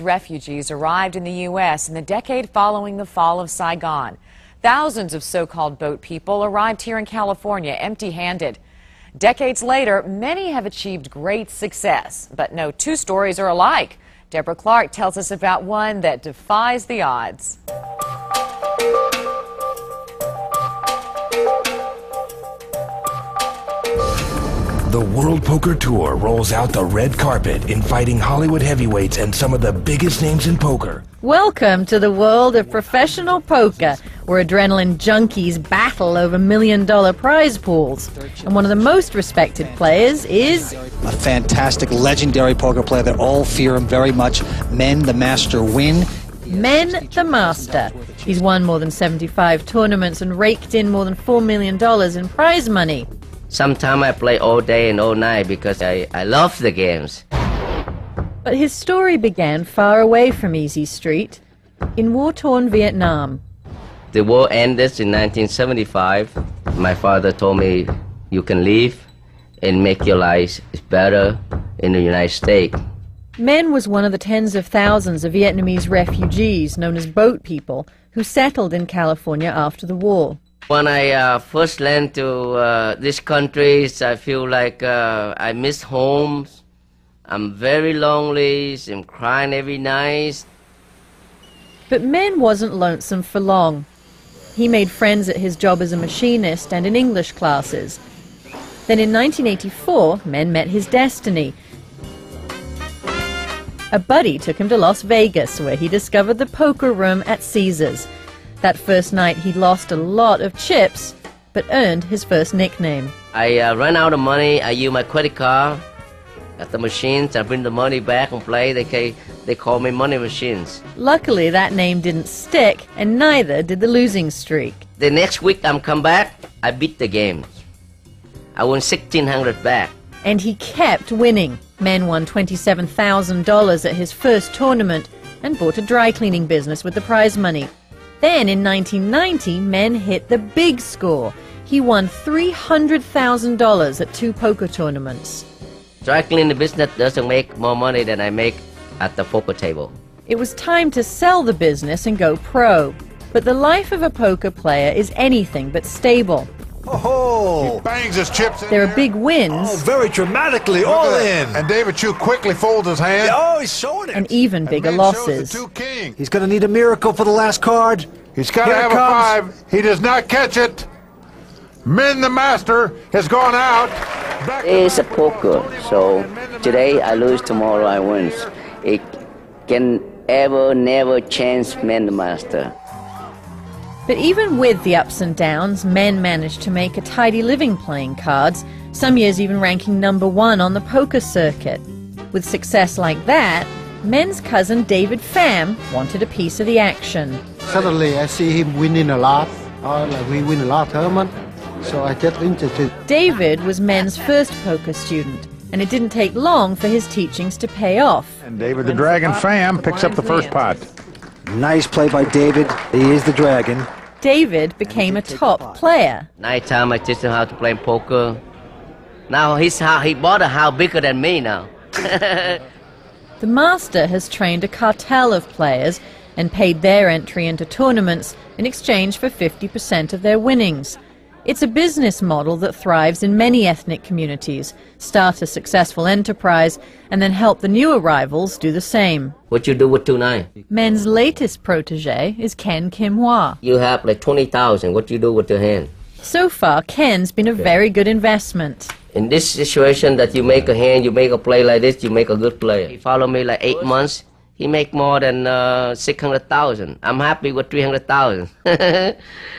refugees arrived in the U.S. in the decade following the fall of Saigon. Thousands of so-called boat people arrived here in California empty-handed. Decades later, many have achieved great success, but no two stories are alike. Deborah Clark tells us about one that defies the odds. The World Poker Tour rolls out the red carpet, inviting Hollywood heavyweights and some of the biggest names in poker. Welcome to the world of professional poker, where adrenaline junkies battle over million-dollar prize pools. And one of the most respected players is a fantastic, legendary poker player that all fear him very much, Men the Master Nguyen. Men the Master. He's won more than 75 tournaments and raked in more than $4 million in prize money. Sometimes I play all day and all night because I love the games. But his story began far away from Easy Street, in war-torn Vietnam. The war ended in 1975. My father told me, you can leave and make your life better in the United States. Men was one of the tens of thousands of Vietnamese refugees, known as boat people, who settled in California after the war. When I first landed to these countries, I feel like I miss home. I'm very lonely. I'm crying every night. But Men wasn't lonesome for long. He made friends at his job as a machinist and in English classes. Then in 1984, Men met his destiny. A buddy took him to Las Vegas, where he discovered the poker room at Caesars. That first night, he lost a lot of chips, but earned his first nickname. I ran out of money. I used my credit card at the machines. I bring the money back and play. They call me Money Machines. Luckily, that name didn't stick, and neither did the losing streak. The next week I'm come back, I beat the game. I won $1,600 back. And he kept winning. Men won $27,000 at his first tournament and bought a dry cleaning business with the prize money. Then in 1990, Men hit the big score. He won $300,000 at 2 poker tournaments. Dry cleaning business doesn't make more money than I make at the poker table. It was time to sell the business and go pro. But the life of a poker player is anything but stable. Oh, he bangs his chips in there are big wins. Oh, very dramatically, all in. And David Chu quickly folds his hand. Oh, he's showing it. And even bigger losses. He's going to need a miracle for the last card. He's got to have a 5. He does not catch it. Men the Master has gone out. It's a poker, so today I lose, tomorrow I win. It can never change Men the Master. But even with the ups and downs, Men managed to make a tidy living playing cards, some years even ranking #1 on the poker circuit. With success like that, Men's cousin David Pham wanted a piece of the action. Suddenly I see him winning a lot, we win a lot of tournament, so I get interested. David was Men's first poker student, and it didn't take long for his teachings to pay off. And David the Dragon Pham picks up the first pot. Nice play by David. He is the Dragon. David became a top player. Nighttime I teach him how to play poker. Now he bought a house bigger than me now. The master has trained a cartel of players and paid their entry into tournaments in exchange for 50% of their winnings. It's a business model that thrives in many ethnic communities. Start a successful enterprise and then help the new arrivals do the same. What you do with tonight? Men's latest protege is Ken Kim Hwa. You have like 20,000. What you do with your hand? So far, Ken's been a very good investment. In this situation that you make a hand, you make a play like this, you make a good player. He followed me like 8 months. He make more than 600,000. I'm happy with 300,000.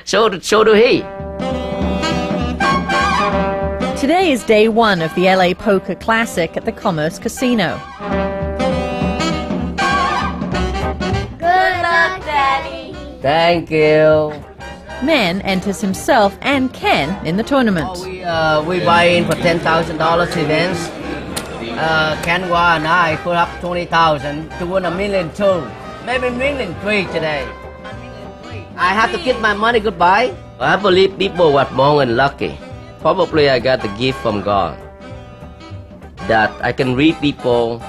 So do he. Today is day 1 of the LA Poker Classic at the Commerce Casino. Good luck, Daddy. Thank you. Men enters himself and Ken in the tournament. We buy in for $10,000 events. Ken Hwa and I put up 20,000 to win $1.2 million. Maybe $1.3 million today. I have to kiss my money goodbye. I believe people were born and lucky. Probably I got the gift from God that I can read people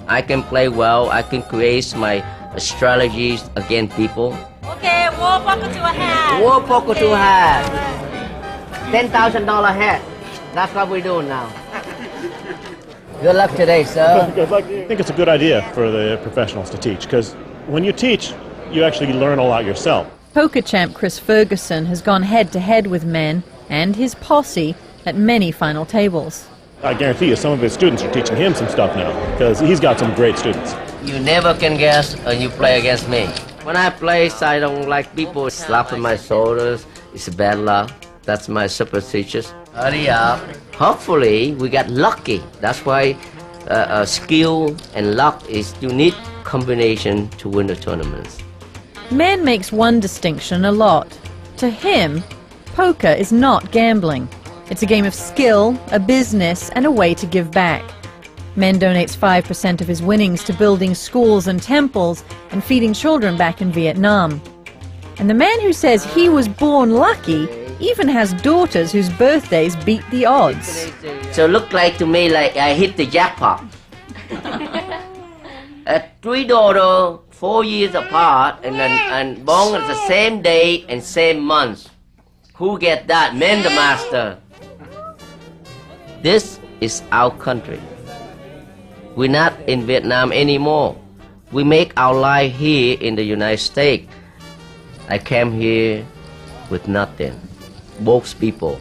I can play well. I can create my strategies against people. Okay, war poker to a hat. War poker to a hat. $10,000 hat. That's what we do now. Good luck today, sir. I think it's a good idea for the professionals to teach, because when you teach, you actually learn a lot yourself. Poker champ Chris Ferguson has gone head-to-head with men and his posse at many final tables. I guarantee you some of his students are teaching him some stuff now, because he's got some great students. You never can guess when you play against me. When I play, I don't like people slapping my shoulders. It's bad luck. That's my superstitious. Hurry up. Hopefully, we got lucky. That's why skill and luck is unique combination to win the tournaments. Men makes one distinction a lot. To him, poker is not gambling. It's a game of skill, a business, and a way to give back. Men donates 5% of his winnings to building schools and temples and feeding children back in Vietnam. And the man who says he was born lucky even has daughters whose birthdays beat the odds. So look like to me like I hit the jackpot. 3 daughters, 4 years apart, and born on the same day and same month. Who get that? Men the master. This is our country. We're not in Vietnam anymore. We make our life here in the United States. I came here with nothing. Box people.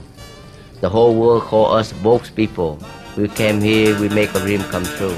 The whole world call us box people. We came here, we make a dream come true.